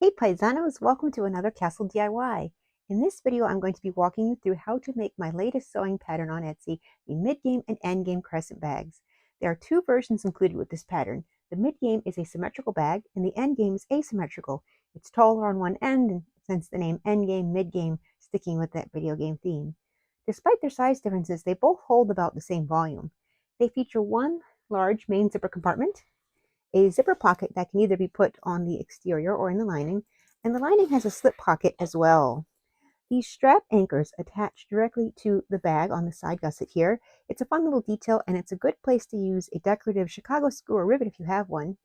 Hey Paisanos, welcome to another Castle DIY. In this video, I'm going to be walking you through how to make my latest sewing pattern on Etsy, the Midgame and Endgame Crescent bags. There are two versions included with this pattern. The Midgame is a symmetrical bag, and the Endgame is asymmetrical. It's taller on one end, and since the name Endgame, Midgame, sticking with that video game theme. Despite their size differences, they both hold about the same volume. They feature one large main zipper compartment, a zipper pocket that can either be put on the exterior or in the lining, and the lining has a slip pocket as well. These strap anchors attach directly to the bag on the side gusset here. It's a fun little detail, and it's a good place to use a decorative Chicago screw or rivet if you have one.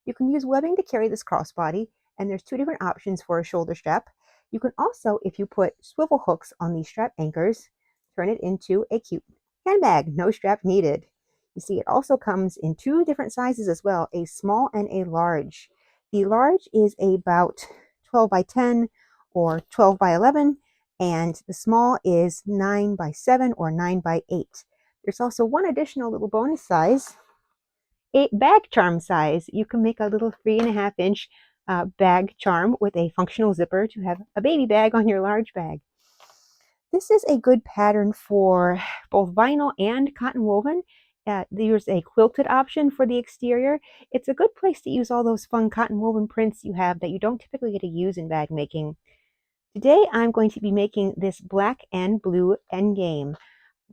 You can use webbing to carry this crossbody, and there's two different options for a shoulder strap. You can also, if you put swivel hooks on these strap anchors, turn it into a cute handbag, no strap needed. You see, it also comes in two different sizes as well, a small and a large. The large is about 12 by 10 or 12 by 11, and the small is 9 by 7 or 9 by 8. There's also one additional little bonus size, a bag charm size. You can make a little 3.5-inch bag charm with a functional zipper to have a baby bag on your large bag. This is a good pattern for both vinyl and cotton woven. There's a quilted option for the exterior. It's a good place to use all those fun cotton woven prints you have that you don't typically get to use in bag making. Today I'm going to be making this black and blue endgame.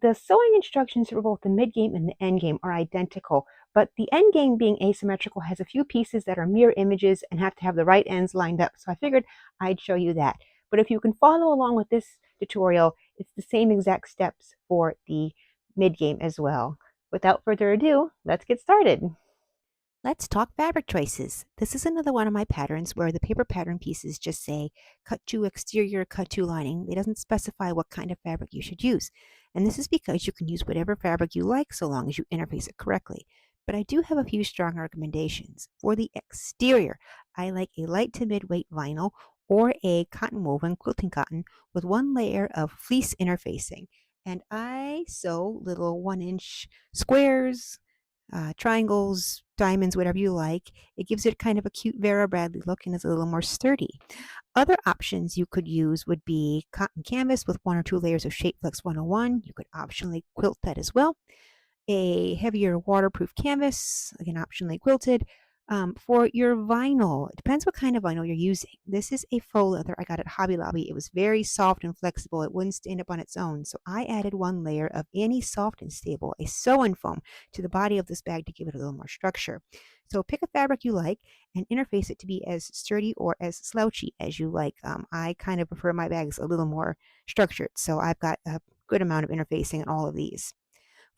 The sewing instructions for both the mid-game and the end-game are identical, but the end-game being asymmetrical has a few pieces that are mirror images and have to have the right ends lined up, so I figured I'd show you that. But if you can follow along with this tutorial, it's the same exact steps for the mid-game as well. Without further ado, let's get started. Let's talk fabric choices. This is another one of my patterns where the paper pattern pieces just say cut to exterior, cut to lining. It doesn't specify what kind of fabric you should use. And this is because you can use whatever fabric you like so long as you interface it correctly. But I do have a few strong recommendations. For the exterior, I like a light to mid-weight vinyl or a cotton woven quilting cotton with one layer of fleece interfacing. And I sew little 1-inch squares, triangles, diamonds, whatever you like. It gives it kind of a cute Vera Bradley look and is a little more sturdy. Other options you could use would be cotton canvas with 1 or 2 layers of Shapeflex 101. You could optionally quilt that as well. A heavier waterproof canvas, again optionally quilted. For your vinyl, it depends what kind of vinyl you're using. This is a faux leather I got at Hobby Lobby. It was very soft and flexible. It wouldn't stand up on its own. So I added 1 layer of Anti-Soft and Stable, a sew-in foam, to the body of this bag to give it a little more structure. So pick a fabric you like and interface it to be as sturdy or as slouchy as you like. I kind of prefer my bags a little more structured. So I've got a good amount of interfacing in all of these.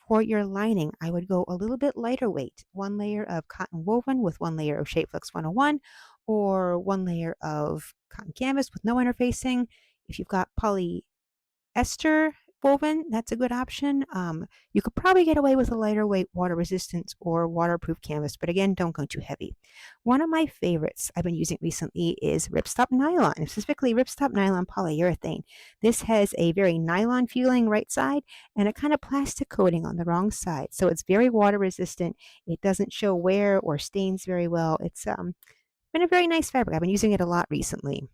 For your lining, I would go a little bit lighter weight, 1 layer of cotton woven with 1 layer of Shapeflex 101, or 1 layer of cotton canvas with no interfacing. If you've got polyester woven, that's a good option. You could probably get away with a lighter weight water resistant or waterproof canvas, but again, don't go too heavy. One of my favorites I've been using recently is Ripstop nylon, specifically Ripstop nylon polyurethane. This has a very nylon feeling right side and a kind of plastic coating on the wrong side, so it's very water resistant. It doesn't show wear or stains very well. It's been a very nice fabric. I've been using it a lot recently.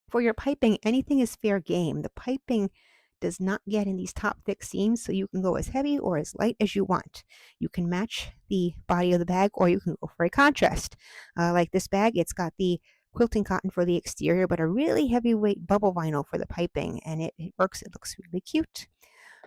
For your piping, anything is fair game. The piping does not get in these top thick seams, so you can go as heavy or as light as you want. You can match the body of the bag, or you can go for a contrast. Like this bag, it's got the quilting cotton for the exterior, but a really heavyweight bubble vinyl for the piping, and it works. It looks really cute.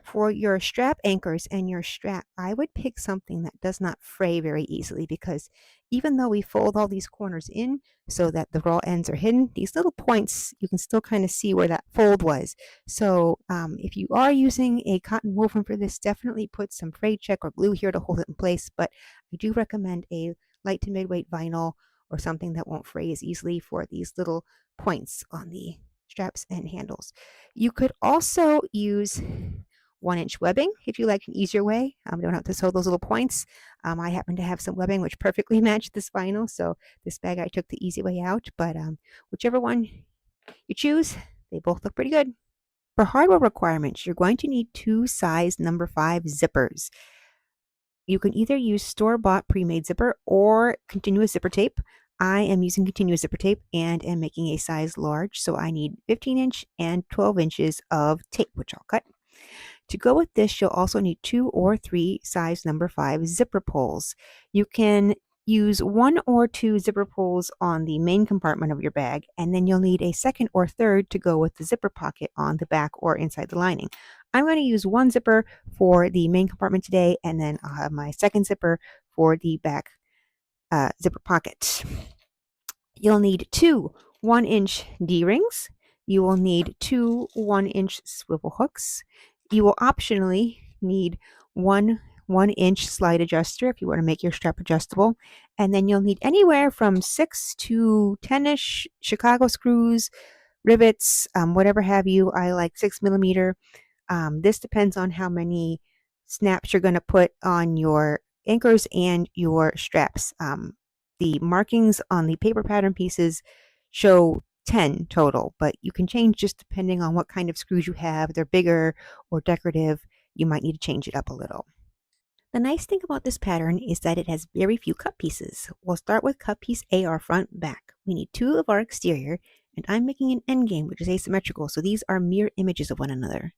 For your strap anchors and your strap, I would pick something that does not fray very easily, because even though we fold all these corners in so that the raw ends are hidden, these little points, you can still kind of see where that fold was. So if you are using a cotton woven for this, definitely put some fray check or glue here to hold it in place. But I do recommend a light to midweight vinyl or something that won't fray as easily for these little points on the straps and handles. You could also use 1-inch webbing if you like an easier way. You don't have to sew those little points. I happen to have some webbing which perfectly matched this vinyl, so this bag I took the easy way out, but whichever one you choose, they both look pretty good. For hardware requirements, you're going to need 2 size number 5 zippers. You can either use store-bought pre-made zipper or continuous zipper tape. I am using continuous zipper tape and am making a size large, so I need 15-inch and 12 inches of tape, which I'll cut. To go with this, you'll also need 2 or 3 size number 5 zipper pulls. You can use 1 or 2 zipper pulls on the main compartment of your bag, and then you'll need a second or third to go with the zipper pocket on the back or inside the lining. I'm going to use 1 zipper for the main compartment today, and then I'll have my second zipper for the back zipper pocket. You'll need 2 1-inch D-rings. You will need 2 1-inch swivel hooks. You will optionally need 1-inch slide adjuster if you want to make your strap adjustable. And then you'll need anywhere from 6 to 10-ish Chicago screws, rivets, whatever have you. I like 6mm. This depends on how many snaps you're going to put on your anchors and your straps. The markings on the paper pattern pieces show 10 total, but you can change just depending on what kind of screws you have. If they're bigger or decorative, you might need to change it up a little. The nice thing about this pattern is that it has very few cut pieces. We'll start with cut piece A, our front back. We need 2 of our exterior, and I'm making an endgame, which is asymmetrical, so these are mirror images of one another.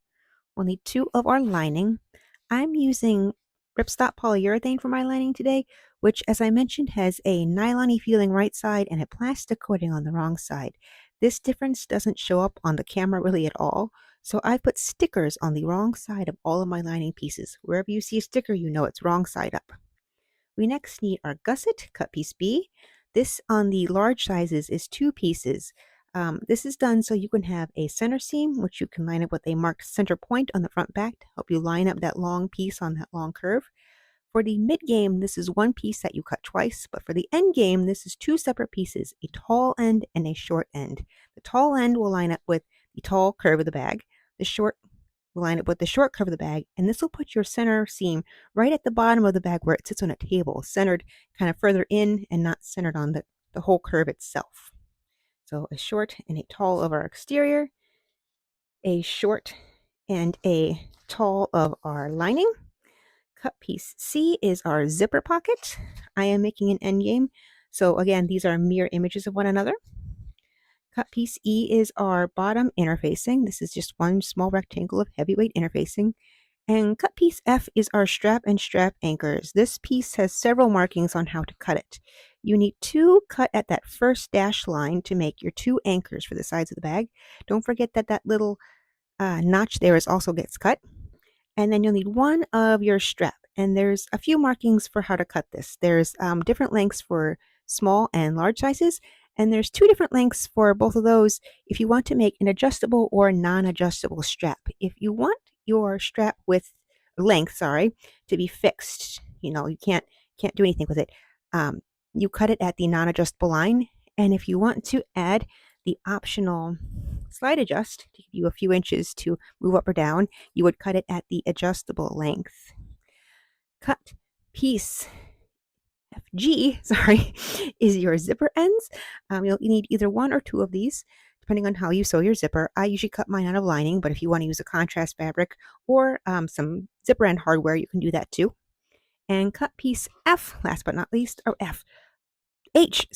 We'll need 2 of our lining. I'm using Ripstop polyurethane for my lining today, which, as I mentioned, has a nylon-y feeling right side and a plastic coating on the wrong side. This difference doesn't show up on the camera really at all, so I put stickers on the wrong side of all of my lining pieces. Wherever you see a sticker, you know it's wrong side up. We next need our gusset, cut piece B. This on the large sizes is 2 pieces. This is done so you can have a center seam, which you can line up with a marked center point on the front back to help you line up that long piece on that long curve. For the mid-game, this is 1 piece that you cut twice, but for the end game, this is 2 separate pieces, a tall end and a short end. The tall end will line up with the tall curve of the bag. The short will line up with the short curve of the bag, and this will put your center seam right at the bottom of the bag where it sits on a table, centered kind of further in and not centered on the whole curve itself. So a short and a tall of our exterior, a short and a tall of our lining. Cut piece C is our zipper pocket. I am making an endgame. So again, these are mirror images of one another. Cut piece E is our bottom interfacing. This is just one small rectangle of heavyweight interfacing. And cut piece F is our strap and strap anchors. This piece has several markings on how to cut it. You need 2 cut at that first dash line to make your 2 anchors for the sides of the bag. Don't forget that that little notch there also gets cut. And then you'll need 1 of your strap. And there's a few markings for how to cut this. There's different lengths for small and large sizes. And there's 2 different lengths for both of those if you want to make an adjustable or non-adjustable strap. If you want your strap length, to be fixed, you can't do anything with it. You cut it at the non-adjustable line. And if you want to add the optional slide adjust to give you a few inches to move up or down, you would cut it at the adjustable length. Cut piece FG, is your zipper ends. You'll need either 1 or 2 of these, depending on how you sew your zipper. I usually cut mine out of lining, but if you want to use a contrast fabric or some zipper end hardware, you can do that too. And cut piece F, last but not least, H,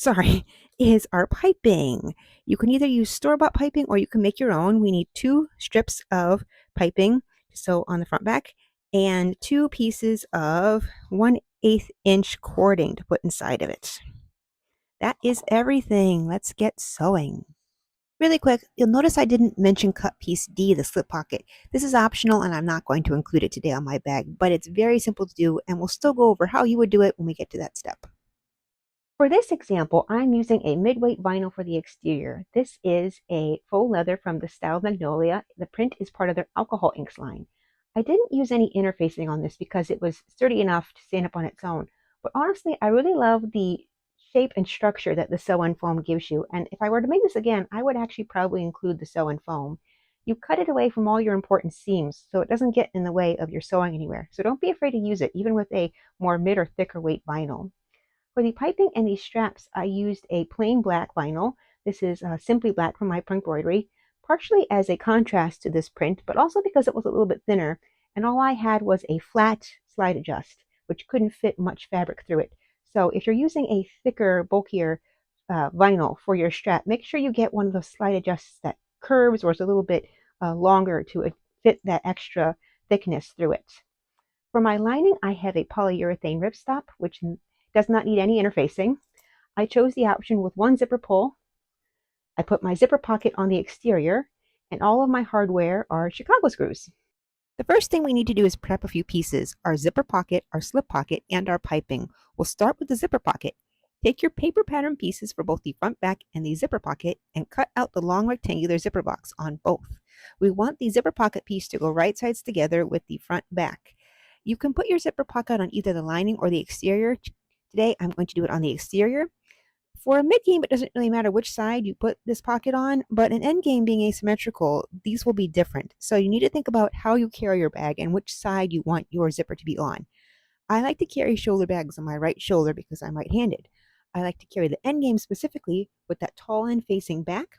is our piping. You can either use store-bought piping or you can make your own. We need 2 strips of piping to sew on the front back and 2 pieces of 1/8 inch cording to put inside of it. That is everything. Let's get sewing. Really quick, you'll notice I didn't mention cut piece D, the slip pocket. This is optional and I'm not going to include it today on my bag, but it's very simple to do and we'll still go over how you would do it when we get to that step. For this example, I'm using a mid-weight vinyl for the exterior. This is a faux leather from the Style Magnolia. The print is part of their alcohol inks line. I didn't use any interfacing on this because it was sturdy enough to stand up on its own. But honestly, I really love the shape and structure that the sew-in foam gives you. And if I were to make this again, I would actually probably include the sew-in foam. You cut it away from all your important seams so it doesn't get in the way of your sewing anywhere. So don't be afraid to use it, even with a more mid or thicker weight vinyl. For the piping and these straps, I used a plain black vinyl. This is Simply Black from my embroidery, partially as a contrast to this print, but also because it was a little bit thinner, and all I had was a flat slide adjust, which couldn't fit much fabric through it. So if you're using a thicker, bulkier vinyl for your strap, make sure you get one of those slide adjusts that curves or is a little bit longer to fit that extra thickness through it. For my lining, I have a polyurethane ripstop, which does not need any interfacing. I chose the option with one zipper pull. I put my zipper pocket on the exterior, and all of my hardware are Chicago screws. The first thing we need to do is prep a few pieces, our zipper pocket, our slip pocket, and our piping. We'll start with the zipper pocket. Take your paper pattern pieces for both the front, back, and the zipper pocket and cut out the long rectangular zipper box on both. We want the zipper pocket piece to go right sides together with the front back. You can put your zipper pocket on either the lining or the exterior. Today I'm going to do it on the exterior. For a mid-game, it doesn't really matter which side you put this pocket on, but in endgame being asymmetrical, these will be different. So you need to think about how you carry your bag and which side you want your zipper to be on. I like to carry shoulder bags on my right shoulder because I'm right-handed. I like to carry the endgame specifically with that tall end facing back.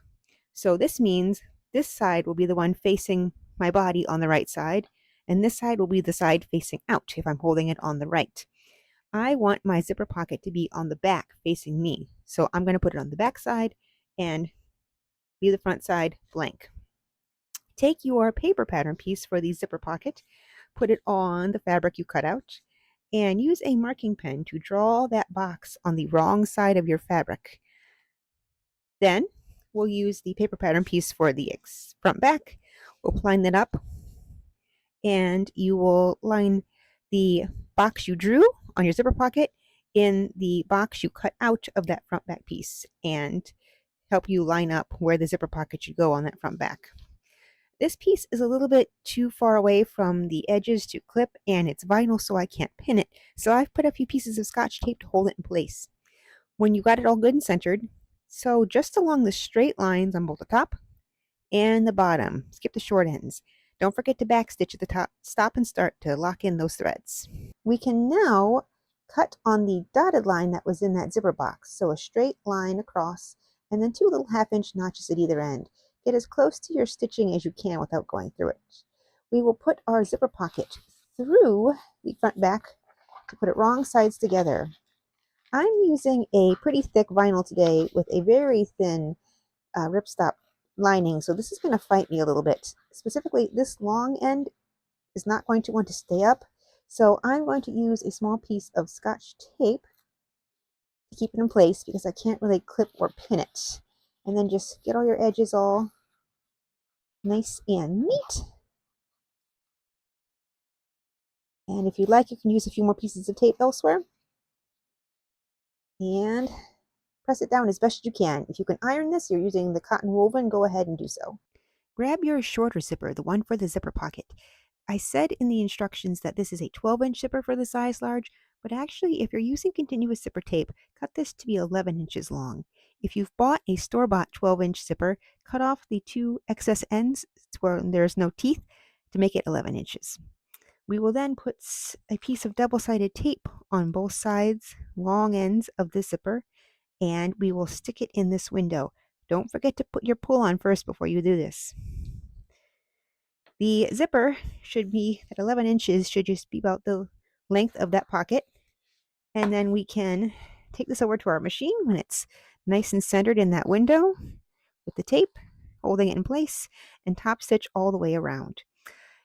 So this means this side will be the one facing my body on the right side, and this side will be the side facing out if I'm holding it on the right. I want my zipper pocket to be on the back facing me. So I'm going to put it on the back side and leave the front side blank. Take your paper pattern piece for the zipper pocket, put it on the fabric you cut out, and use a marking pen to draw that box on the wrong side of your fabric. Then we'll use the paper pattern piece for the front back. We'll line that up, and you will line the box you drew on your zipper pocket in the box you cut out of that front back piece and help you line up where the zipper pocket should go on that front back. This piece is a little bit too far away from the edges to clip, and it's vinyl, so I can't pin it. So I've put a few pieces of Scotch tape to hold it in place. When you got it all good and centered, sew just along the straight lines on both the top and the bottom. Skip the short ends. Don't forget to backstitch at the top. Stop and start to lock in those threads. We can now cut on the dotted line that was in that zipper box. So a straight line across and then 2 little 1/2-inch notches at either end. Get as close to your stitching as you can without going through it. We will put our zipper pocket through the front back to put it wrong sides together. I'm using a pretty thick vinyl today with a very thin ripstop lining, so this is going to fight me a little bit. Specifically, this long end is not going to want to stay up, so I'm going to use a small piece of Scotch tape to keep it in place because I can't really clip or pin it. And then just get all your edges all nice and neat. And if you'd like, you can use a few more pieces of tape elsewhere. And press it down as best you can. If you can iron this, you're using the cotton woven, go ahead and do so. Grab your shorter zipper, the one for the zipper pocket. I said in the instructions that this is a 12-inch zipper for the size large, but actually if you're using continuous zipper tape, cut this to be 11 inches long. If you've bought a store-bought 12-inch zipper, cut off the 2 excess ends where there's no teeth to make it 11 inches. We will then put a piece of double-sided tape on both sides, long ends of the zipper, and we will stick it in this window. Don't forget to put your pull on first before you do this. The zipper should be at 11 inches, should just be about the length of that pocket. And then we can take this over to our machine when it's nice and centered in that window with the tape, holding it in place, and top stitch all the way around.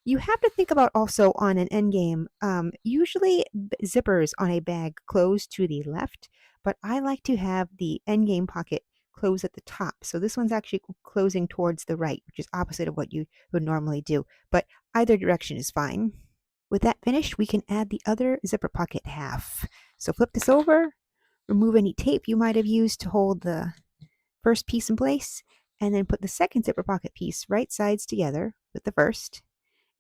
You have to think about also on an endgame, usually zippers on a bag close to the left, but I like to have the endgame pocket close at the top. So this one's actually closing towards the right, which is opposite of what you would normally do, but either direction is fine. With that finished, we can add the other zipper pocket half. So flip this over, remove any tape you might have used to hold the first piece in place, and then put the second zipper pocket piece right sides together with the first.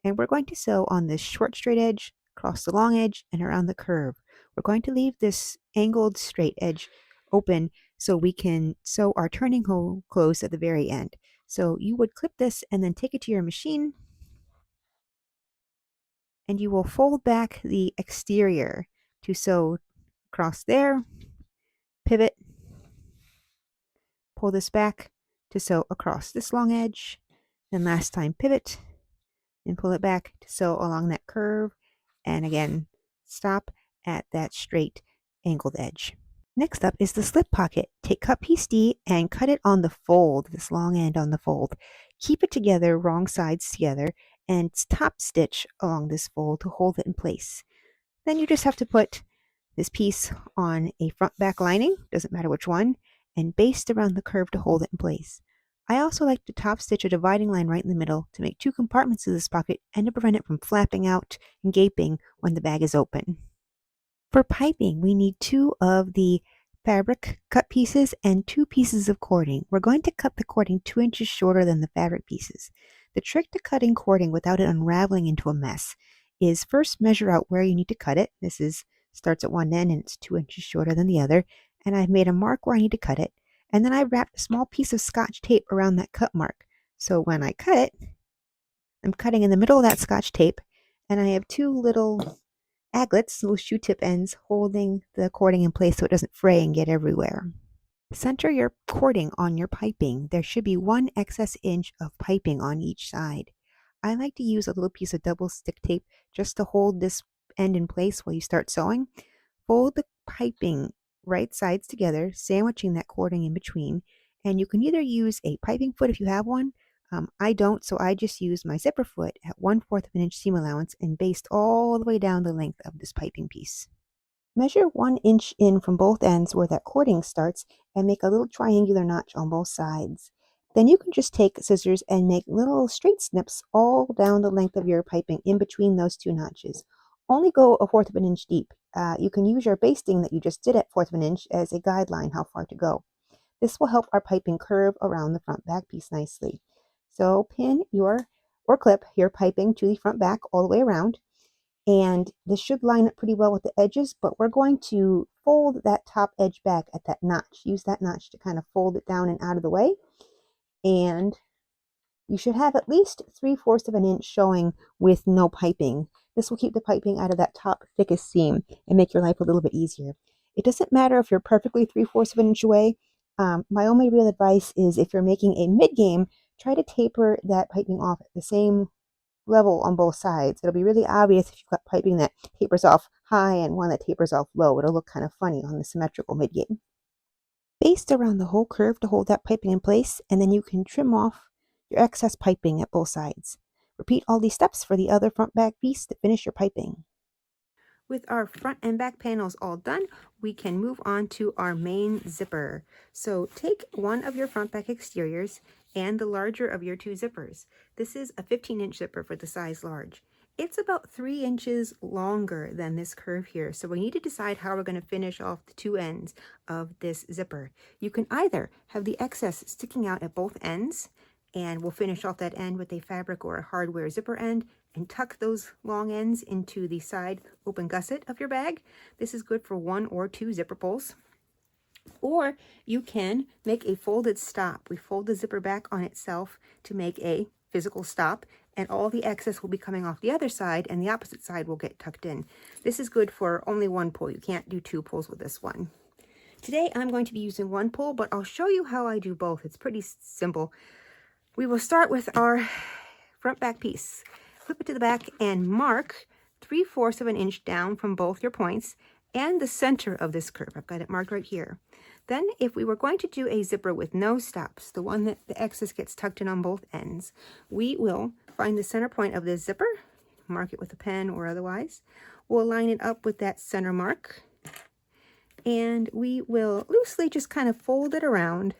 And we're going to sew on this short straight edge, across the long edge, and around the curve. We're going to leave this angled straight edge open so we can sew our turning hole closed at the very end. So you would clip this and then take it to your machine, and you will fold back the exterior to sew across there, pivot, pull this back to sew across this long edge, and last time pivot, and pull it back to sew along that curve, and again stop at that straight angled edge. Next up is the slip pocket. Take cut piece D and cut it on the fold, this long end on the fold. Keep it together, wrong sides together, and top stitch along this fold to hold it in place. Then you just have to put this piece on a front back lining, doesn't matter which one, and baste around the curve to hold it in place. I also like to top stitch a dividing line right in the middle to make two compartments of this pocket and to prevent it from flapping out and gaping when the bag is open. For piping, we need two of the fabric cut pieces and two pieces of cording. We're going to cut the cording 2 inches shorter than the fabric pieces. The trick to cutting cording without it unraveling into a mess is first measure out where you need to cut it. Starts at one end and it's 2 inches shorter than the other. And I've made a mark where I need to cut it. And then I wrapped a small piece of Scotch tape around that cut mark. So when I cut it, I'm cutting in the middle of that Scotch tape, and I have two little aglets, little shoe tip ends, holding the cording in place so it doesn't fray and get everywhere. Center your cording on your piping. There should be 1 excess inch of piping on each side. I like to use a little piece of double stick tape just to hold this end in place while you start sewing. Fold the piping right sides together, sandwiching that cording in between, and you can either use a piping foot if you have one. I don't, so I just use my zipper foot at 1/4 of an inch seam allowance and baste all the way down the length of this piping piece. Measure 1 inch in from both ends where that cording starts and make a little triangular notch on both sides. Then you can just take scissors and make little straight snips all down the length of your piping in between those two notches. Only go 1/4 of an inch deep. You can use your basting that you just did at 1/4 of an inch as a guideline how far to go. This will help our piping curve around the front back piece nicely. So pin your or clip your piping to the front back all the way around. And this should line up pretty well with the edges, but we're going to fold that top edge back at that notch. Use that notch to kind of fold it down and out of the way. And you should have at least 3/4 of an inch showing with no piping. This will keep the piping out of that top thickest seam and make your life a little bit easier. It doesn't matter if you're perfectly 3/4 of an inch away. My only real advice is if you're making a mid-game, try to taper that piping off at the same level on both sides. It'll be really obvious if you've got piping that tapers off high and one that tapers off low. It'll look kind of funny on the symmetrical mid-game. Baste around the whole curve to hold that piping in place, and then you can trim off your excess piping at both sides. Repeat all these steps for the other front back piece to finish your piping. With our front and back panels all done, we can move on to our main zipper. So take one of your front back exteriors and the larger of your two zippers. This is a 15-inch zipper for the size large. It's about 3 inches longer than this curve here, so we need to decide how we're going to finish off the two ends of this zipper. You can either have the excess sticking out at both ends, and we'll finish off that end with a fabric or a hardware zipper end, and tuck those long ends into the side open gusset of your bag. This is good for 1 or 2 zipper pulls. Or you can make a folded stop. We fold the zipper back on itself to make a physical stop, and all the excess will be coming off the other side, and the opposite side will get tucked in. This is good for only 1 pull. You can't do 2 pulls with this one. Today I'm going to be using 1 pull, but I'll show you how I do both. It's pretty simple. We will start with our front back piece. Flip it to the back and mark 3/4 of an inch down from both your points and the center of this curve. I've got it marked right here. Then if we were going to do a zipper with no stops, the one that the excess gets tucked in on both ends, we will find the center point of this zipper, mark it with a pen or otherwise. We'll line it up with that center mark, and we will loosely just kind of fold it around,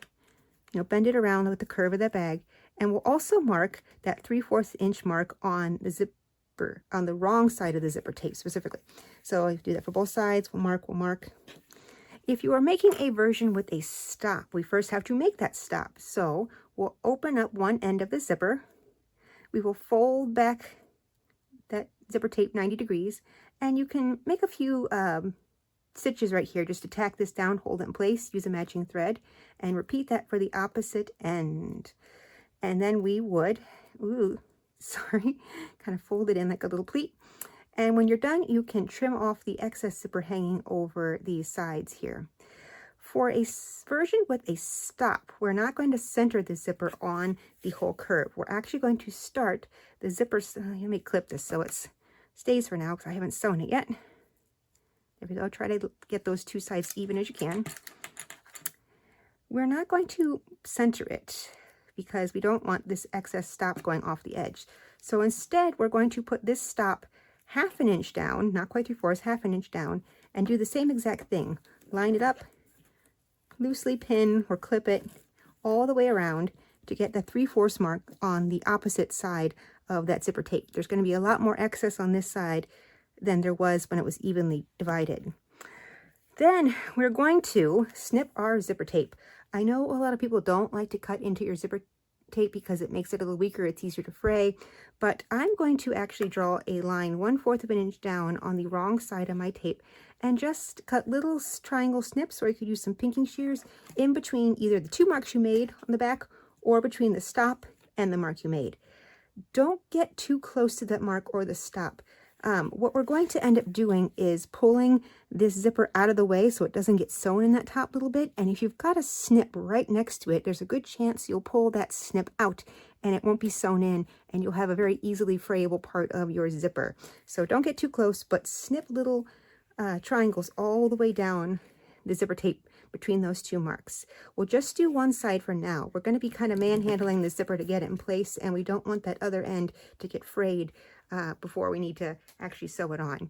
bend it around with the curve of that bag. And we'll also mark that 3/4 inch mark on the zipper, on the wrong side of the zipper tape specifically. So I do that for both sides. We'll mark. If you are making a version with a stop, we first have to make that stop. So we'll open up one end of the zipper. We will fold back that zipper tape 90 degrees. And you can make a few stitches right here just to tack this down, hold it in place, use a matching thread, and repeat that for the opposite end. And then we would, kind of fold it in like a little pleat. And when you're done, you can trim off the excess zipper hanging over these sides here. For a version with a stop, we're not going to center the zipper on the whole curve. We're actually going to start the zipper. Let me clip this so it stays for now because I haven't sewn it yet. There we go. Try to get those two sides even as you can. We're not going to center it because we don't want this excess stop going off the edge. So instead, we're going to put this stop half an inch down, not quite 3/4, half an inch down, and do the same exact thing. Line it up, loosely pin or clip it all the way around to get the 3/4 mark on the opposite side of that zipper tape. There's going to be a lot more excess on this side than there was when it was evenly divided. Then we're going to snip our zipper tape. I know a lot of people don't like to cut into your zipper tape because it makes it a little weaker, it's easier to fray, but I'm going to actually draw a line 1/4 of an inch down on the wrong side of my tape and just cut little triangle snips, or you could use some pinking shears in between either the two marks you made on the back or between the stop and the mark you made. Don't get too close to that mark or the stop. What we're going to end up doing is pulling this zipper out of the way so it doesn't get sewn in that top little bit. And if you've got a snip right next to it, there's a good chance you'll pull that snip out and it won't be sewn in, and you'll have a very easily frayable part of your zipper. So don't get too close, but snip little triangles all the way down the zipper tape between those two marks. We'll just do one side for now. We're going to be kind of manhandling the zipper to get it in place, and we don't want that other end to get frayed before we need to actually sew it on.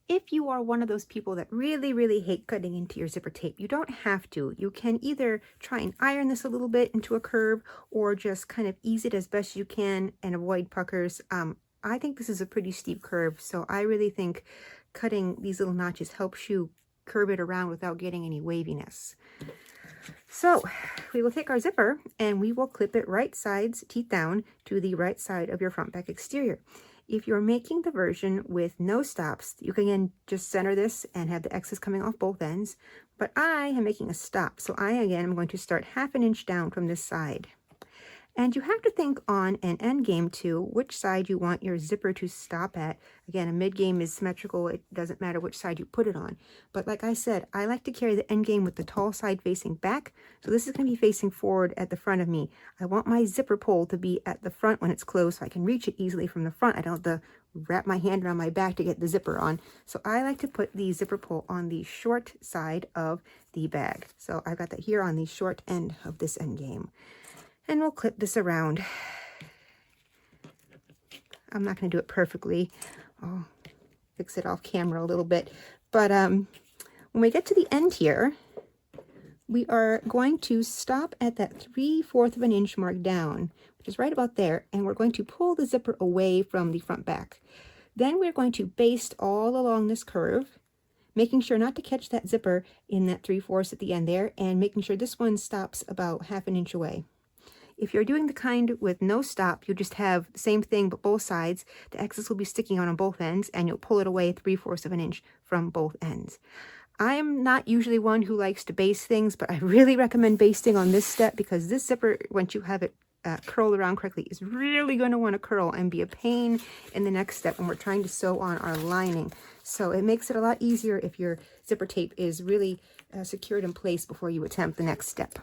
If you are one of those people that really hate cutting into your zipper tape, you don't have to. You can either try and iron this a little bit into a curve or just kind of ease it as best you can and avoid puckers. I think this is a pretty steep curve, so I really think cutting these little notches helps you curve it around without getting any waviness. So we will take our zipper and we will clip it right sides, teeth down, to the right side of your front back exterior. If you're making the version with no stops, you can again just center this and have the excess coming off both ends. But I am making a stop, so I again am going to start half an inch down from this side. And you have to think on an end game too, which side you want your zipper to stop at. Again, a mid game is symmetrical. It doesn't matter which side you put it on. But like I said, I like to carry the end game with the tall side facing back. So this is going to be facing forward at the front of me. I want my zipper pull to be at the front when it's closed so I can reach it easily from the front. I don't have to wrap my hand around my back to get the zipper on. So I like to put the zipper pull on the short side of the bag. So I've got that here on the short end of this end game. And we'll clip this around. I'm not going to do it perfectly. I'll fix it off camera a little bit. But when we get to the end here, we are going to stop at that 3/4 of an inch mark down, which is right about there. And we're going to pull the zipper away from the front back. Then we're going to baste all along this curve, making sure not to catch that zipper in that 3/4 at the end there, and making sure this one stops about half an inch away. If you're doing the kind with no stop, you just have the same thing but both sides. The excess will be sticking out on both ends, and you'll pull it away 3/4 of an inch from both ends. I am not usually one who likes to baste things, but I really recommend basting on this step because this zipper, once you have it curled around correctly, is really going to want to curl and be a pain in the next step when we're trying to sew on our lining. So it makes it a lot easier if your zipper tape is really secured in place before you attempt the next step.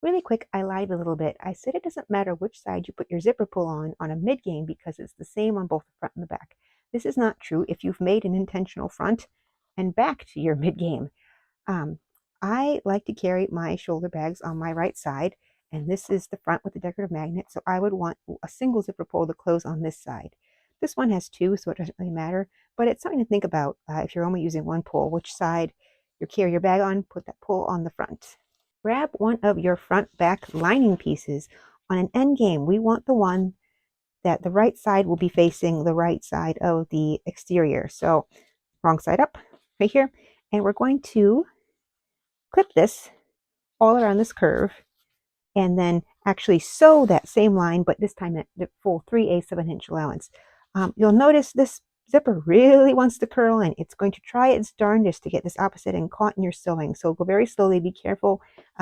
Really quick, I lied a little bit. I said it doesn't matter which side you put your zipper pull on a mid game because it's the same on both the front and the back. This is not true if you've made an intentional front and back to your mid game. I like to carry my shoulder bags on my right side, and this is the front with the decorative magnet, so I would want a single zipper pull to close on this side. This one has two, so it doesn't really matter, but it's something to think about if you're only using one pull, which side you carry your bag on, put that pull on the front. Grab one of your front back lining pieces. On an end game, we want the one that the right side will be facing the right side of the exterior. So wrong side up, right here. And we're going to clip this all around this curve and then actually sew that same line, but this time at the full 3/8 of an inch allowance. You'll notice this zipper really wants to curl, and it's going to try its darndest to get this opposite end caught in your sewing. So go very slowly, be careful.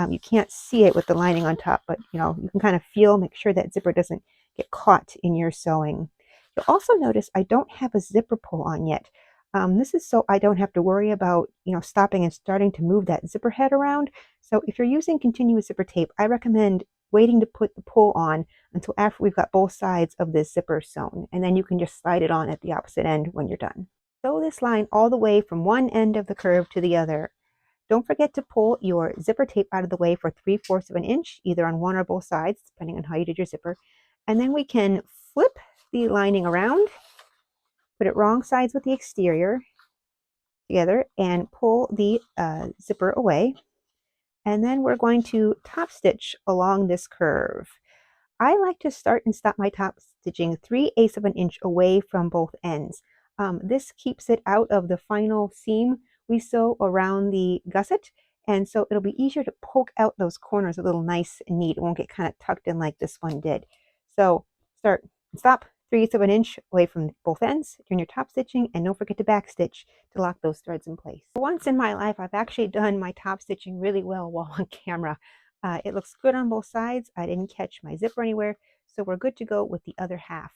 You can't see it with the lining on top, but you can kind of feel, make sure that zipper doesn't get caught in your sewing. You'll also notice I don't have a zipper pull on yet. This is so I don't have to worry about stopping and starting to move that zipper head around. So if you're using continuous zipper tape, I recommend waiting to put the pull on until after we've got both sides of this zipper sewn, and then you can just slide it on at the opposite end when you're done. Sew this line all the way from one end of the curve to the other. Don't forget to pull your zipper tape out of the way for 3/4 of an inch, either on one or both sides, depending on how you did your zipper. And then we can flip the lining around, put it wrong sides with the exterior together, and pull the zipper away. And then we're going to top stitch along this curve. I like to start and stop my top stitching 3/8 of an inch away from both ends. This keeps it out of the final seam we sew around the gusset, and so it'll be easier to poke out those corners a little nice and neat. It won't get kind of tucked in like this one did. So start and stop 3/8 of an inch away from both ends during your top stitching, and don't forget to back stitch to lock those threads in place. Once in my life, I've actually done my top stitching really well while on camera. It looks good on both sides. I didn't catch my zipper anywhere, so we're good to go with the other half.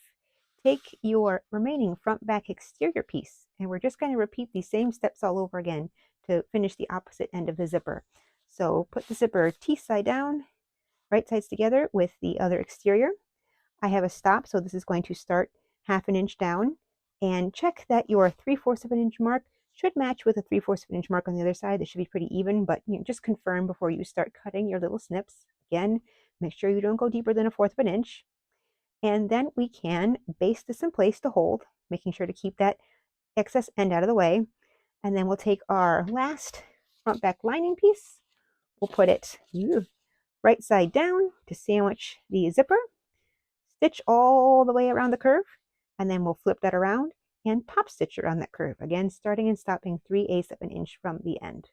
Take your remaining front back exterior piece, and we're just going to repeat these same steps all over again to finish the opposite end of the zipper. So put the zipper teeth side down, right sides together with the other exterior. I have a stop, so this is going to start 1/2 an inch down, and check that your 3/4 of an inch mark should match with a 3/4 of an inch mark on the other side. This should be pretty even, but just confirm before you start cutting your little snips. Again, make sure you don't go deeper than 1/4 of an inch. And then we can baste this in place to hold, making sure to keep that excess end out of the way. And then we'll take our last front back lining piece. We'll put it right side down to sandwich the zipper. Stitch all the way around the curve, and then we'll flip that around and top stitch around that curve. Again, starting and stopping 3/8 of an inch from the end.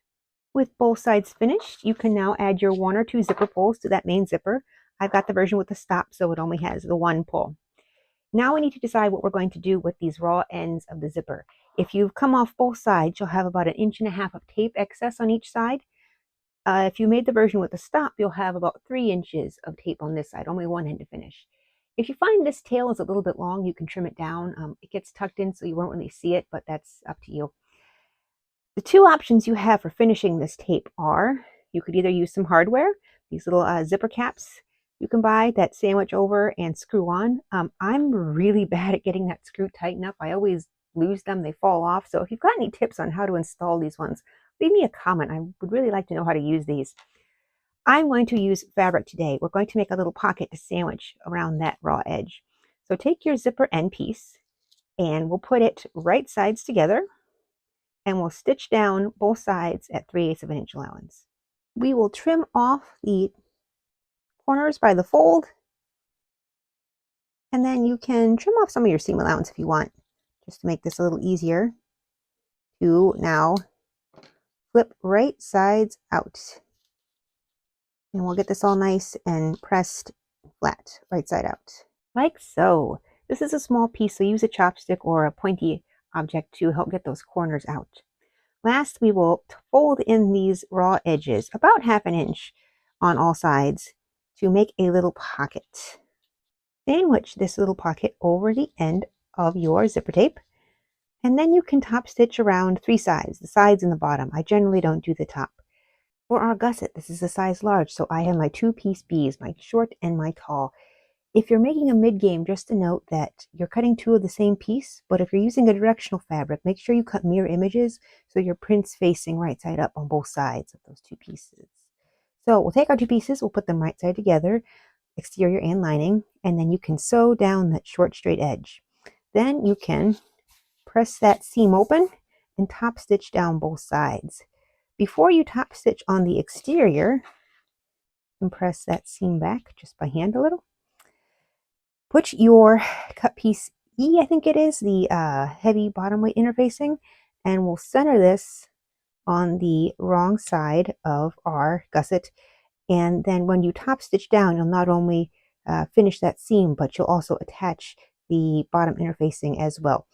With both sides finished, you can now add your 1 or 2 zipper pulls to that main zipper. I've got the version with the stop, so it only has the 1 pull. Now we need to decide what we're going to do with these raw ends of the zipper. If you've come off both sides, you'll have about 1.5 inches of tape excess on each side. If you made the version with the stop, you'll have about 3 inches of tape on this side, only one end to finish. If you find this tail is a little bit long, you can trim it down. It gets tucked in so you won't really see it, but that's up to you. The 2 options you have for finishing this tape are, you could either use some hardware, these little zipper caps you can buy that sandwich over and screw on. I'm really bad at getting that screw tightened up. I always lose them, they fall off. So if you've got any tips on how to install these ones, leave me a comment. I would really like to know how to use these. I'm going to use fabric today. We're going to make a little pocket to sandwich around that raw edge. So take your zipper end piece, and we'll put it right sides together, and we'll stitch down both sides at 3/8 of an inch allowance. We will trim off the corners by the fold, and then you can trim off some of your seam allowance if you want, just to make this a little easier to now flip right sides out. And we'll get this all nice and pressed flat, right side out, like so. This is a small piece, so use a chopstick or a pointy object to help get those corners out. Last, we will fold in these raw edges about 1/2 an inch on all sides to make a little pocket. Sandwich this little pocket over the end of your zipper tape, and then you can top stitch around 3 sides, the sides and the bottom. I generally don't do the top. For our gusset, this is a size large, so I have my 2-piece B's, my short and my tall. If you're making a mid-game, just a note that you're cutting 2 of the same piece, but if you're using a directional fabric, make sure you cut mirror images so your print's facing right side up on both sides of those 2 pieces. So we'll take our 2 pieces, we'll put them right side together, exterior and lining, and then you can sew down that short straight edge. Then you can press that seam open and top stitch down both sides. Before you top stitch on the exterior, and press that seam back just by hand a little. Put your cut piece E, I think it is, the heavy bottom weight interfacing, and we'll center this on the wrong side of our gusset. And then when you top stitch down, you'll not only finish that seam, but you'll also attach the bottom interfacing as well.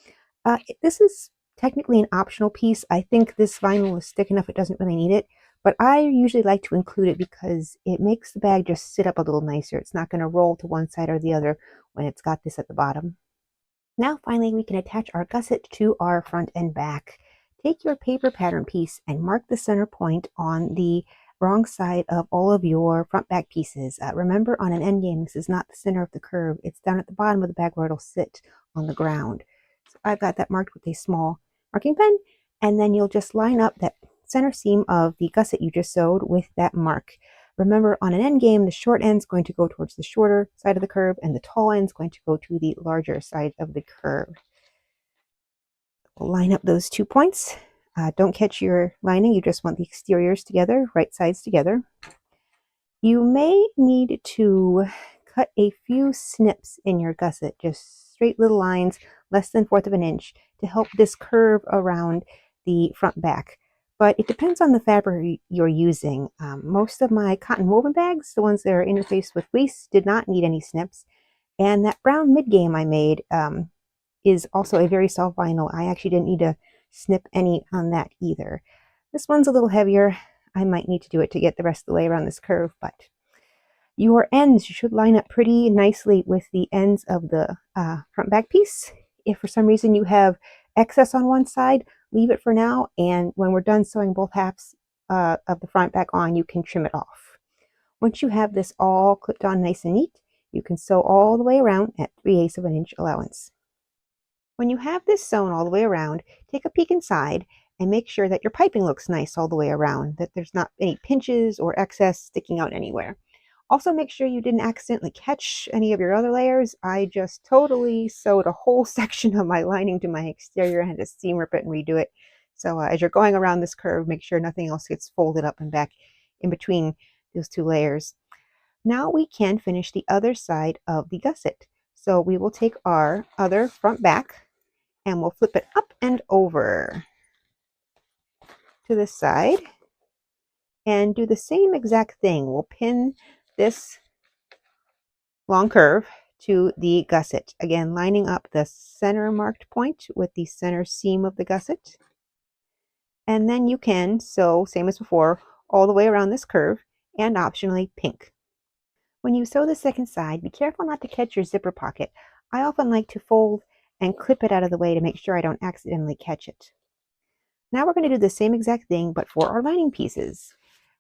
This is technically an optional piece. I think this vinyl is thick enough it doesn't really need it, but I usually like to include it because it makes the bag just sit up a little nicer. It's not going to roll to one side or the other when it's got this at the bottom. Now finally we can attach our gusset to our front and back. Take your paper pattern piece and mark the center point on the wrong side of all of your front back pieces. Remember, on an endgame, this is not the center of the curve. It's down at the bottom of the bag where it'll sit on the ground. So I've got that marked with a small marking pen, and then you'll just line up that center seam of the gusset you just sewed with that mark. Remember, on an end game, the short end is going to go towards the shorter side of the curve, and the tall end is going to go to the larger side of the curve. We'll line up those 2 points. Don't catch your lining, you just want the exteriors together, right sides together. You may need to cut a few snips in your gusset, just straight little lines, less than 1/4 of an inch, to help this curve around the front back. But it depends on the fabric you're using. Most of my cotton woven bags, the ones that are interfaced with fleece, did not need any snips. And that brown Midgame I made is also a very soft vinyl. I actually didn't need to snip any on that either. This one's a little heavier. I might need to do it to get the rest of the way around this curve, but your ends should line up pretty nicely with the ends of the front back piece. If for some reason you have excess on one side, leave it for now, and when we're done sewing both halves of the front back on, you can trim it off. Once you have this all clipped on nice and neat, you can sew all the way around at 3/8 of an inch allowance. When you have this sewn all the way around, take a peek inside and make sure that your piping looks nice all the way around, that there's not any pinches or excess sticking out anywhere. Also, make sure you didn't accidentally catch any of your other layers. I just totally sewed a whole section of my lining to my exterior and had to seam rip it and redo it. So as you're going around this curve, make sure nothing else gets folded up and back in between those 2 layers. Now we can finish the other side of the gusset. So we will take our other front back and we'll flip it up and over to this side and do the same exact thing. We'll pin this long curve to the gusset. Again, lining up the center marked point with the center seam of the gusset. And then you can sew, same as before, all the way around this curve and optionally pink. When you sew the second side, be careful not to catch your zipper pocket. I often like to fold and clip it out of the way to make sure I don't accidentally catch it. Now we're going to do the same exact thing, but for our lining pieces.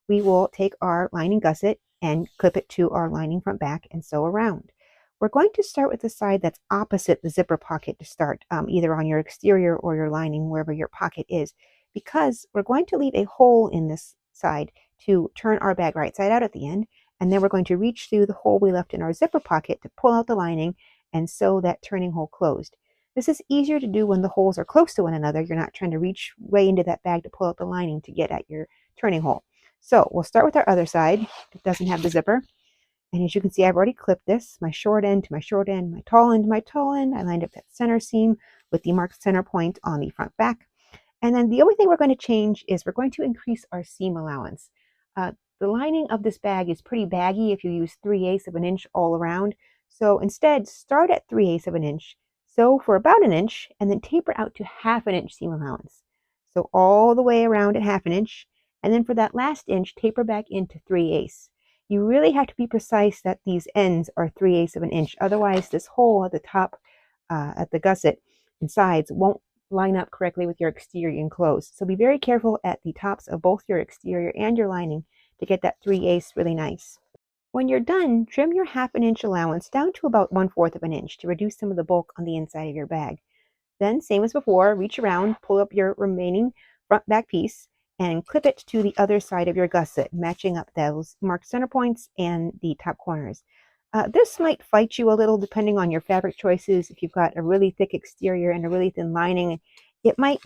We will take our lining gusset and clip it to our lining front back and sew around. We're going to start with the side that's opposite the zipper pocket to start, either on your exterior or your lining, wherever your pocket is, because we're going to leave a hole in this side to turn our bag right side out at the end, and then we're going to reach through the hole we left in our zipper pocket to pull out the lining and sew that turning hole closed. This is easier to do when the holes are close to one another. You're not trying to reach way into that bag to pull out the lining to get at your turning hole. So we'll start with our other side. It doesn't have the zipper. And as you can see, I've already clipped this, my short end to my short end, my tall end to my tall end. I lined up that center seam with the marked center point on the front back. And then the only thing we're going to change is we're going to increase our seam allowance. The lining of this bag is pretty baggy if you use 3/8 of an inch all around. So instead, start at 3/8 of an inch, sew for about an inch, and then taper out to 1/2 an inch seam allowance. So all the way around at 1/2 an inch, and then for that last inch, taper back into 3/8. You really have to be precise that these ends are 3/8 of an inch. Otherwise, this hole at the top, at the gusset and sides won't line up correctly with your exterior enclosed. So be very careful at the tops of both your exterior and your lining to get that 3/8 really nice. When you're done, trim your 1/2 an inch allowance down to about 1/4 of an inch to reduce some of the bulk on the inside of your bag. Then, same as before, reach around, pull up your remaining front back piece, and clip it to the other side of your gusset, matching up those marked center points and the top corners. This might fight you a little depending on your fabric choices. If you've got a really thick exterior and a really thin lining, it might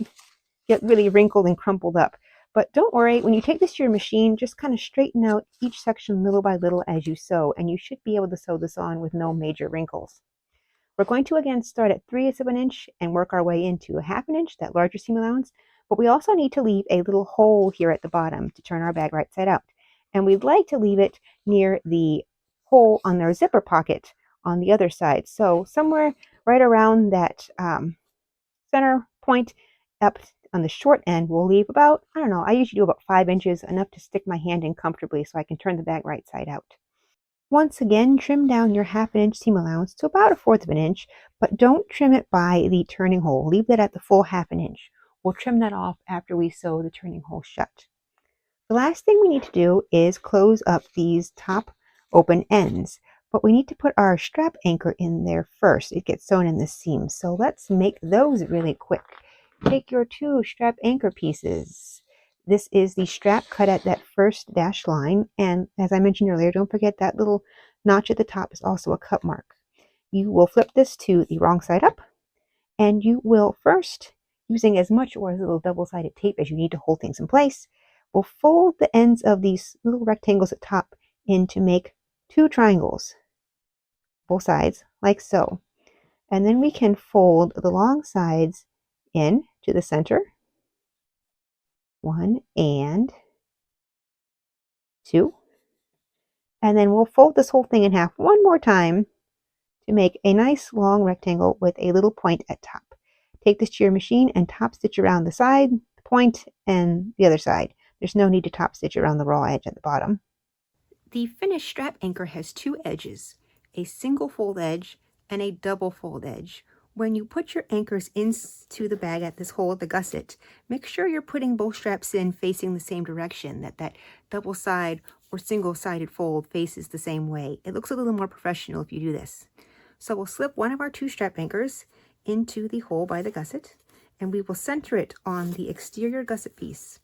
get really wrinkled and crumpled up. But don't worry, when you take this to your machine, just kind of straighten out each section little by little as you sew, and you should be able to sew this on with no major wrinkles. We're going to again start at 3/8 of an inch and work our way into 1/2 an inch, that larger seam allowance, but we also need to leave a little hole here at the bottom to turn our bag right side out. And we'd like to leave it near the hole on their zipper pocket on the other side. So somewhere right around that center point up on the short end, we'll leave about, I don't know, I usually do about 5 inches, enough to stick my hand in comfortably so I can turn the bag right side out. Once again, trim down your 1/2 an inch seam allowance to about 1/4 of an inch, but don't trim it by the turning hole. Leave that at the full 1/2 an inch. We'll trim that off after we sew the turning hole shut. The last thing we need to do is close up these top open ends, but we need to put our strap anchor in there first. It gets sewn in the seam, so let's make those really quick. take your 2 strap anchor pieces. This is the strap cut at that first dashed line, and as I mentioned earlier, don't forget that little notch at the top is also a cut mark. You will flip this to the wrong side up, and you will first, using as much or as little double-sided tape as you need to hold things in place, will fold the ends of these little rectangles at top in to make 2 triangles, both sides, like so. And then we can fold the long sides in to the center, 1 and 2. And then we'll fold this whole thing in half one more time to make a nice long rectangle with a little point at top. Take this to your machine and top stitch around the side, the point, and the other side. There's no need to top stitch around the raw edge at the bottom. The finished strap anchor has 2 edges, a single fold edge and a double fold edge. When you put your anchors into the bag at this hole at the gusset, make sure you're putting both straps in facing the same direction, that double side or single-sided fold faces the same way. It looks a little more professional if you do this. So we'll slip one of our 2 strap anchors into the hole by the gusset, and we will center it on the exterior gusset piece.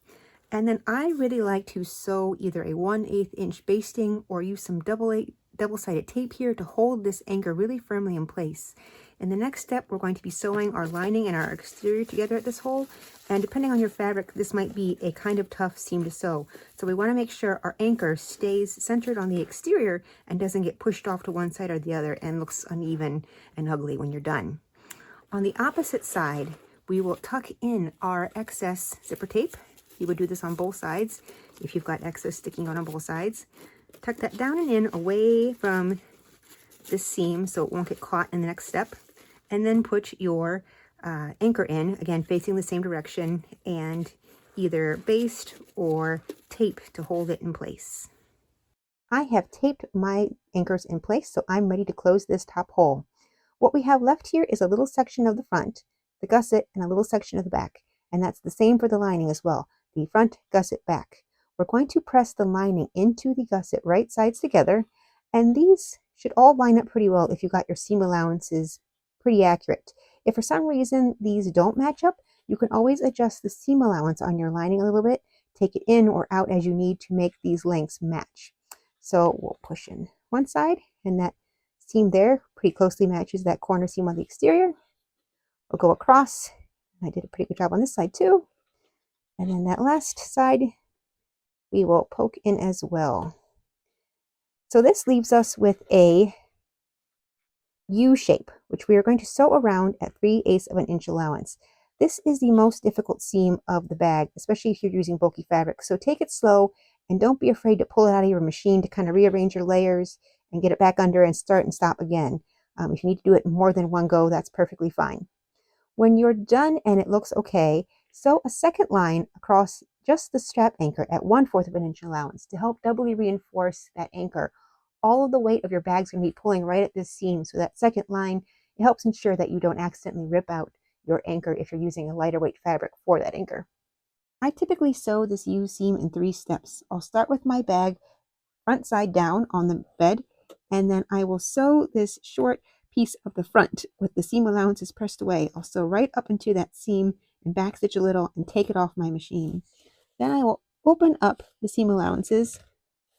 And then I really like to sew either a 1/8 inch basting or use some double-sided tape here to hold this anchor really firmly in place. In the next step, we're going to be sewing our lining and our exterior together at this hole. And depending on your fabric, this might be a kind of tough seam to sew. So we want to make sure our anchor stays centered on the exterior and doesn't get pushed off to one side or the other and looks uneven and ugly when you're done. On the opposite side, we will tuck in our excess zipper tape. You would do this on both sides if you've got excess sticking on both sides. Tuck that down and in away from this seam so it won't get caught in the next step. And then put your anchor in, again facing the same direction, and either baste or tape to hold it in place. I have taped my anchors in place, so I'm ready to close this top hole. What we have left here is a little section of the front, the gusset, and a little section of the back. And that's the same for the lining as well. The front, gusset, back. We're going to press the lining into the gusset right sides together, and these should all line up pretty well if you got your seam allowances pretty accurate. If for some reason these don't match up, you can always adjust the seam allowance on your lining a little bit, take it in or out as you need to make these lengths match. So we'll push in one side, and that seam there pretty closely matches that corner seam on the exterior. We'll go across. I did a pretty good job on this side too. And then that last side, we will poke in as well. So this leaves us with a U shape, which we are going to sew around at 3/8 of an inch allowance. This is the most difficult seam of the bag, especially if you're using bulky fabric. So take it slow and don't be afraid to pull it out of your machine to kind of rearrange your layers and get it back under and start and stop again. If you need to do it more than one go, that's perfectly fine. When you're done and it looks okay, sew a second line across just the strap anchor at 1/4 of an inch allowance to help doubly reinforce that anchor. All of the weight of your bag's going to be pulling right at this seam, so that second line, it helps ensure that you don't accidentally rip out your anchor if you're using a lighter weight fabric for that anchor. I typically sew this U seam in 3 steps. I'll start with my bag front side down on the bed, and then I will sew this short piece of the front with the seam allowances pressed away. I'll sew right up into that seam and back stitch a little and take it off my machine. Then I will open up the seam allowances,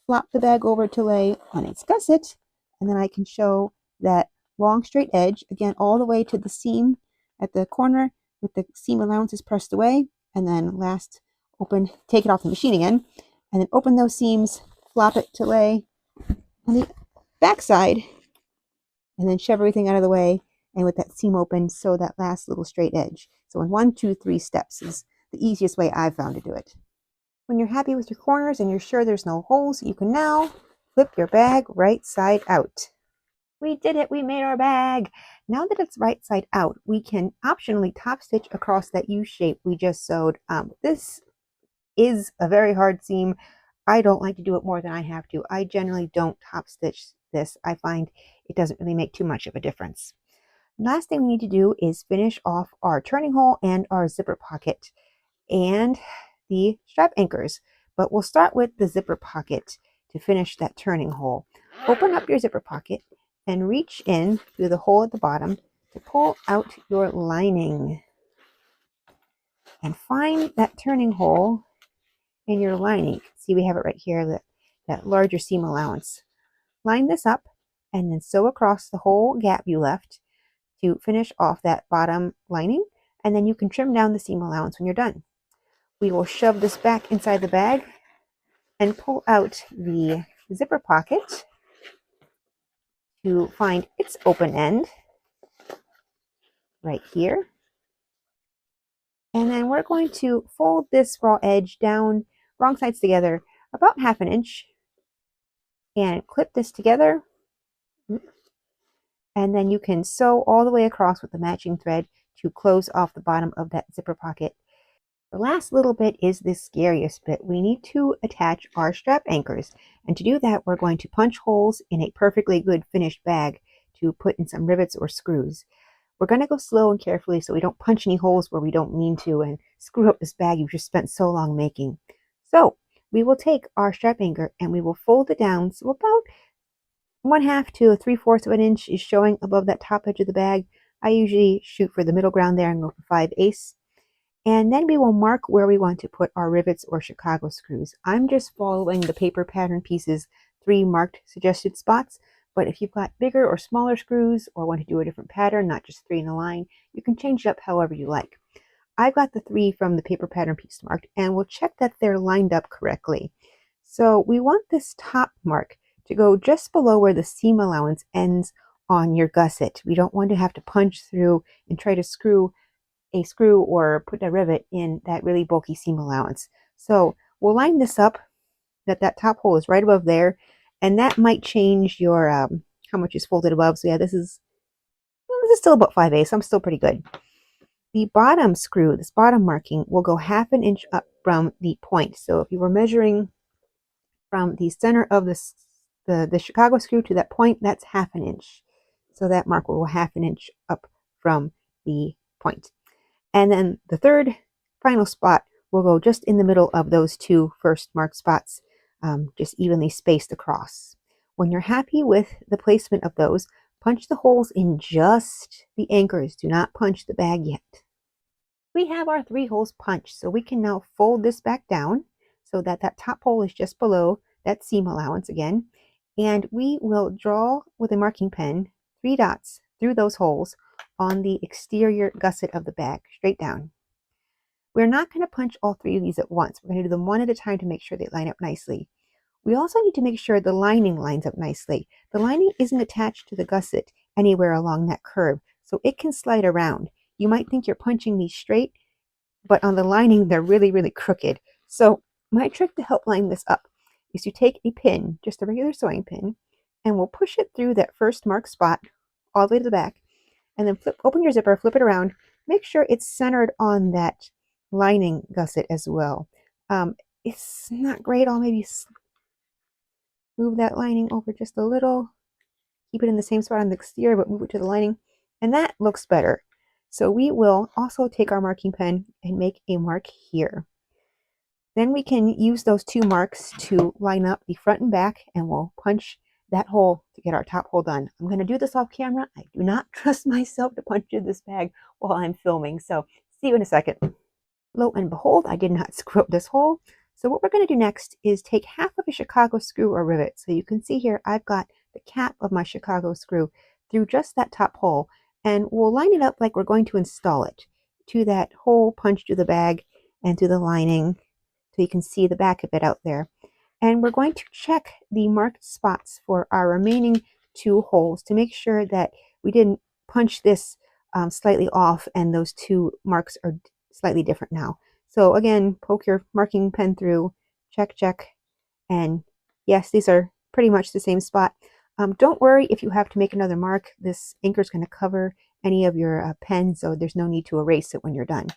flop the bag over to lay on its gusset, and then I can show that long straight edge, again all the way to the seam at the corner with the seam allowances pressed away, and then last open, take it off the machine again, and then open those seams, flop it to lay on the back side, and then shove everything out of the way, and with that seam open, sew that last little straight edge. So in 1, 2, 3 steps is the easiest way I've found to do it. When you're happy with your corners and you're sure there's no holes, you can now flip your bag right side out. We did it! We made our bag! Now that it's right side out, we can optionally top stitch across that U shape we just sewed. This is a very hard seam. I don't like to do it more than I have to. I generally don't top stitch this. I find it doesn't really make too much of a difference. Last thing we need to do is finish off our turning hole and our zipper pocket and the strap anchors, but we'll start with the zipper pocket to finish that turning hole. Open up your zipper pocket and reach in through the hole at the bottom to pull out your lining. and find that turning hole in your lining. See, we have it right here, that larger seam allowance. Line this up and then sew across the whole gap you left to finish off that bottom lining, and then you can trim down the seam allowance when you're done. We will shove this back inside the bag and pull out the zipper pocket to find its open end right here. And then we're going to fold this raw edge down, wrong sides together, about 1/2 inch, and clip this together. And then you can sew all the way across with the matching thread to close off the bottom of that zipper pocket. The last little bit is the scariest bit. We need to attach our strap anchors. And to do that, we're going to punch holes in a perfectly good finished bag to put in some rivets or screws. We're going to go slow and carefully so we don't punch any holes where we don't mean to and screw up this bag you've just spent so long making. So we will take our strap anchor and we will fold it down so about 1/2 to 3/4 of an inch is showing above that top edge of the bag. I usually shoot for the middle ground there and go for 5/8. And then we will mark where we want to put our rivets or Chicago screws. I'm just following the paper pattern pieces 3 marked suggested spots, but if you've got bigger or smaller screws or want to do a different pattern, not just 3 in a line, you can change it up however you like. I've got the 3 from the paper pattern piece marked, and we'll check that they're lined up correctly. So we want this top mark to go just below where the seam allowance ends on your gusset. We don't want to have to punch through and try to screw a screw or put a rivet in that really bulky seam allowance. So we'll line this up that top hole is right above there, and that might change your how much is folded above. So yeah, this is still about 5/8. I'm still pretty good. The bottom screw, this bottom marking, will go 1/2 inch up from the point. So if you were measuring from the center of the Chicago screw to that point, that's 1/2 inch. So that mark will go 1/2 inch up from the point. And then the third final spot will go just in the middle of those 2 first marked spots, just evenly spaced across. When you're happy with the placement of those, punch the holes in just the anchors. Do not punch the bag yet. We have our 3 holes punched, so we can now fold this back down so that that top hole is just below that seam allowance again. And we will draw with a marking pen 3 dots through those holes on the exterior gusset of the bag, straight down. We're not going to punch all 3 of these at once. We're going to do them one at a time to make sure they line up nicely. We also need to make sure the lining lines up nicely. The lining isn't attached to the gusset anywhere along that curve, so it can slide around. You might think you're punching these straight, but on the lining, they're really, really crooked. So my trick to help line this up is to take a pin, just a regular sewing pin, and we'll push it through that first marked spot all the way to the back, and then open your zipper, flip it around, make sure it's centered on that lining gusset as well. It's not great. I'll maybe move that lining over just a little, keep it in the same spot on the exterior, but move it to the lining, and that looks better. So we will also take our marking pen and make a mark here. Then we can use those 2 marks to line up the front and back, and we'll punch that hole to get our top hole done. I'm going to do this off camera. I do not trust myself to punch in this bag while I'm filming. So see you in a second. Lo and behold, I did not screw up this hole. So what we're going to do next is take 1/2 of a Chicago screw or rivet. So you can see here, I've got the cap of my Chicago screw through just that top hole, and we'll line it up like we're going to install it to that hole punched through the bag and through the lining, so you can see the back of it out there. And we're going to check the marked spots for our remaining 2 holes to make sure that we didn't punch this slightly off and those 2 marks are slightly different now. So again, poke your marking pen through, check, check, and yes, these are pretty much the same spot. Don't worry if you have to make another mark. This anchor is going to cover any of your pen, so there's no need to erase it when you're done.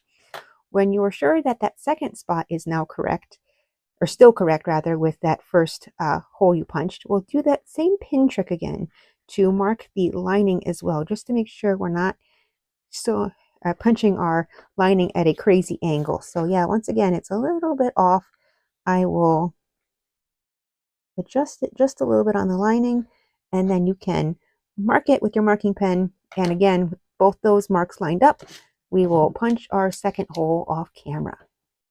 When you're sure that that second spot is now correct, or still correct rather, with that first hole you punched, we'll do that same pin trick again to mark the lining as well, just to make sure we're not punching our lining at a crazy angle. So yeah, once again, it's a little bit off. I will adjust it just a little bit on the lining, and then you can mark it with your marking pen. And again, with both those marks lined up, we will punch our second hole off camera.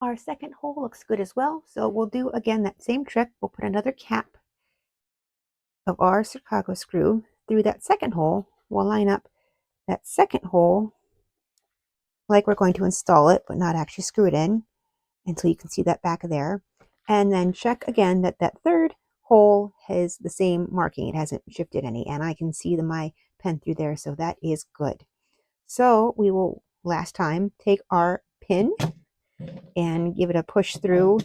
Our second hole looks good as well, so we'll do again that same trick. We'll put another cap of our Chicago screw through that second hole. We'll line up that second hole like we're going to install it, but not actually screw it in, until you can see that back of there. And then check again that that third hole has the same marking. It hasn't shifted any, and I can see my pen through there, so that is good. So we will, last time, take our pin and give it a push through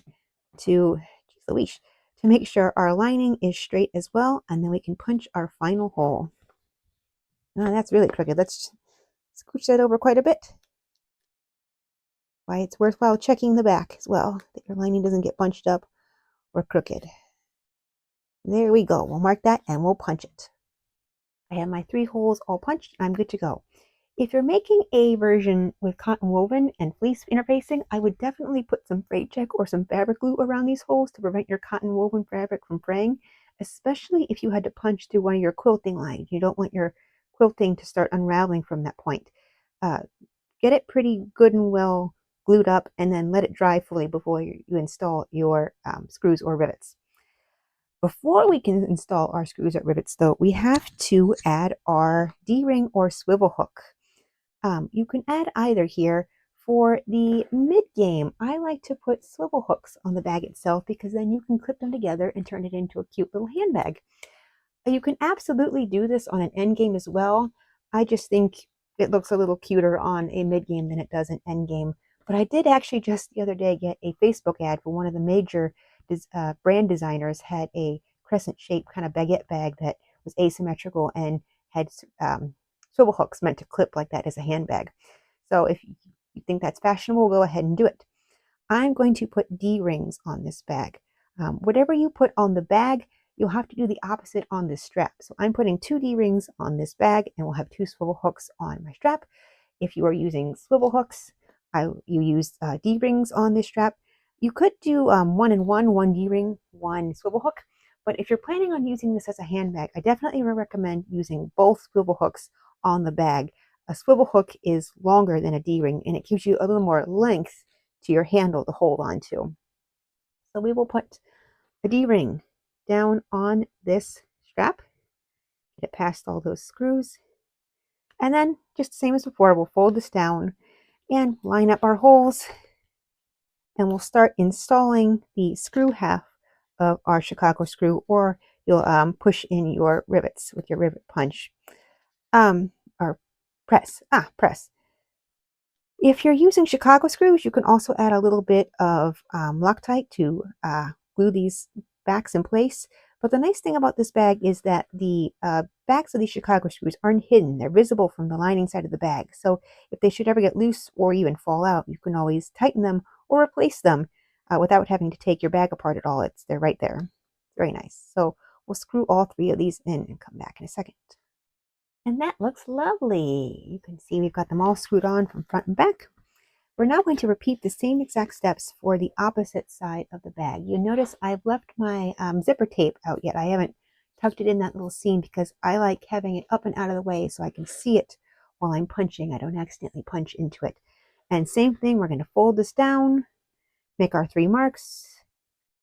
to, geez Louise, to make sure our lining is straight as well, and then we can punch our final hole. Oh, that's really crooked. Let's scooch that over quite a bit. Why it's worthwhile checking the back as well, that your lining doesn't get bunched up or crooked. There we go. We'll mark that and we'll punch it. I have my 3 holes all punched and I'm good to go. If you're making a version with cotton woven and fleece interfacing, I would definitely put some fray check or some fabric glue around these holes to prevent your cotton woven fabric from fraying, especially if you had to punch through one of your quilting lines. You don't want your quilting to start unraveling from that point. Get it pretty good and well glued up and then let it dry fully before you install your screws or rivets. Before we can install our screws or rivets, though, we have to add our D-ring or swivel hook. You can add either here. For the mid-game, I like to put swivel hooks on the bag itself because then you can clip them together and turn it into a cute little handbag. You can absolutely do this on an endgame as well. I just think it looks a little cuter on a mid-game than it does an endgame. But I did actually just the other day get a Facebook ad for one of the major brand designers, had a crescent shaped kind of baguette bag that was asymmetrical and had swivel hooks meant to clip like that as a handbag. So if you think that's fashionable, go ahead and do it. I'm going to put D-rings on this bag. Whatever you put on the bag, you'll have to do the opposite on this strap. So I'm putting 2 D-rings on this bag and we'll have 2 swivel hooks on my strap. If you are using swivel hooks, you use D-rings on this strap. You could do 1 and 1 D-ring, 1 swivel hook. But if you're planning on using this as a handbag, I definitely recommend using both swivel hooks on the bag. A swivel hook is longer than a D-ring and it gives you a little more length to your handle to hold on to. So we will put a D-ring down on this strap, get it past all those screws, and then just the same as before, we'll fold this down and line up our holes, and we'll start installing the screw half of our Chicago screw, or you'll push in your rivets with your rivet punch, or press. Press. If you're using Chicago screws, you can also add a little bit of Loctite to glue these backs in place. But the nice thing about this bag is that the backs of these Chicago screws aren't hidden. They're visible from the lining side of the bag. So if they should ever get loose or even fall out, you can always tighten them or replace them without having to take your bag apart at all. They're right there. Very nice. So we'll screw all 3 of these in and come back in a second. And that looks lovely. You can see we've got them all screwed on from front and back. We're now going to repeat the same exact steps for the opposite side of the bag. You'll notice I've left my zipper tape out yet. I haven't tucked it in that little seam because I like having it up and out of the way so I can see it while I'm punching. I don't accidentally punch into it. And same thing, we're going to fold this down, make our 3 marks,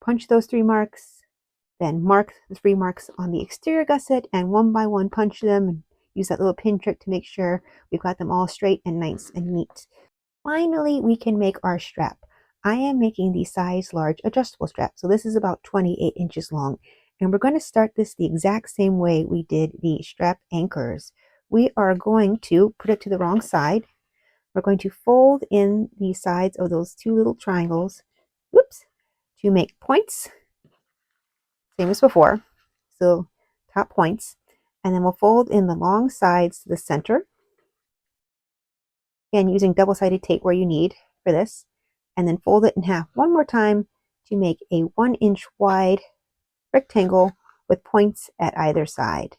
punch those 3 marks, then mark the 3 marks on the exterior gusset and one by one punch them and use that little pin trick to make sure we've got them all straight and nice and neat. Finally, we can make our strap. I am making the size large adjustable strap. So this is about 28 inches long. And we're going to start this the exact same way we did the strap anchors. We are going to put it to the wrong side. We're going to fold in the sides of those 2 little triangles, whoops, to make points. Same as before. So top points. And then we'll fold in the long sides to the center. And using double-sided tape where you need for this. And then fold it in half one more time to make a 1-inch wide rectangle with points at either side.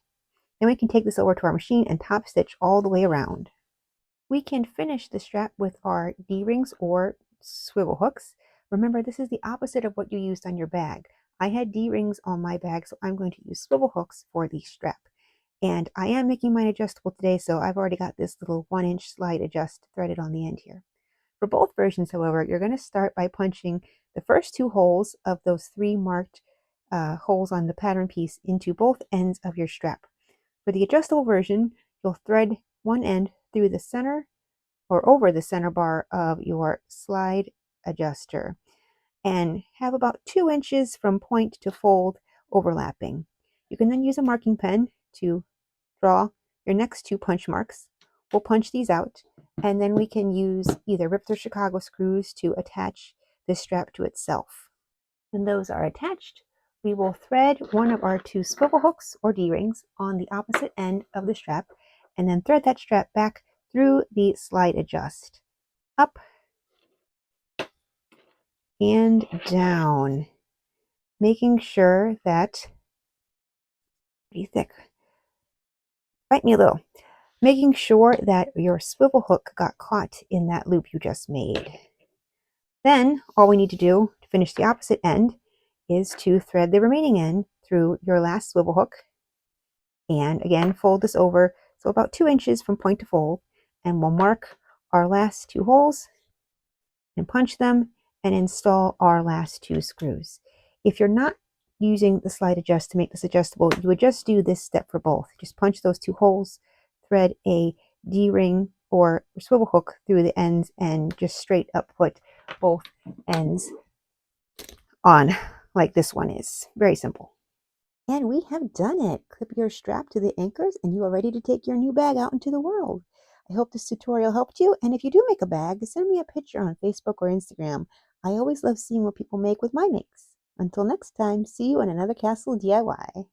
Then we can take this over to our machine and top stitch all the way around. We can finish the strap with our D-rings or swivel hooks. Remember, this is the opposite of what you used on your bag. I had D-rings on my bag, so I'm going to use swivel hooks for the strap. And I am making mine adjustable today, so I've already got this little 1-inch slide adjust threaded on the end here. For both versions, however, you're going to start by punching the first 2 holes of those 3 marked holes on the pattern piece into both ends of your strap. For the adjustable version, you'll thread one end through the center or over the center bar of your slide adjuster and have about 2 inches from point to fold overlapping. You can then use a marking pen to draw your next 2 punch marks. We'll punch these out, and then we can use either Ripped or Chicago screws to attach this strap to itself. When those are attached, we will thread one of our 2 swivel hooks or D-rings on the opposite end of the strap, and then thread that strap back through the slide adjust, up and down, making sure that, pretty thick, bite me a little, making sure that your swivel hook got caught in that loop you just made. Then all we need to do to finish the opposite end is to thread the remaining end through your last swivel hook, and again fold this over so about 2 inches from point to fold, and we'll mark our last 2 holes and punch them and install our last 2 screws. If you're not using the slide adjust to make this adjustable, you would just do this step for both. Just punch those 2 holes, thread a D-ring or swivel hook through the ends, and just straight up put both ends on like this one is. Very simple. And we have done it. Clip your strap to the anchors and you are ready to take your new bag out into the world. I hope this tutorial helped you, and if you do make a bag, send me a picture on Facebook or Instagram. I always love seeing what people make with my makes. Until next time, see you in another Castle DIY.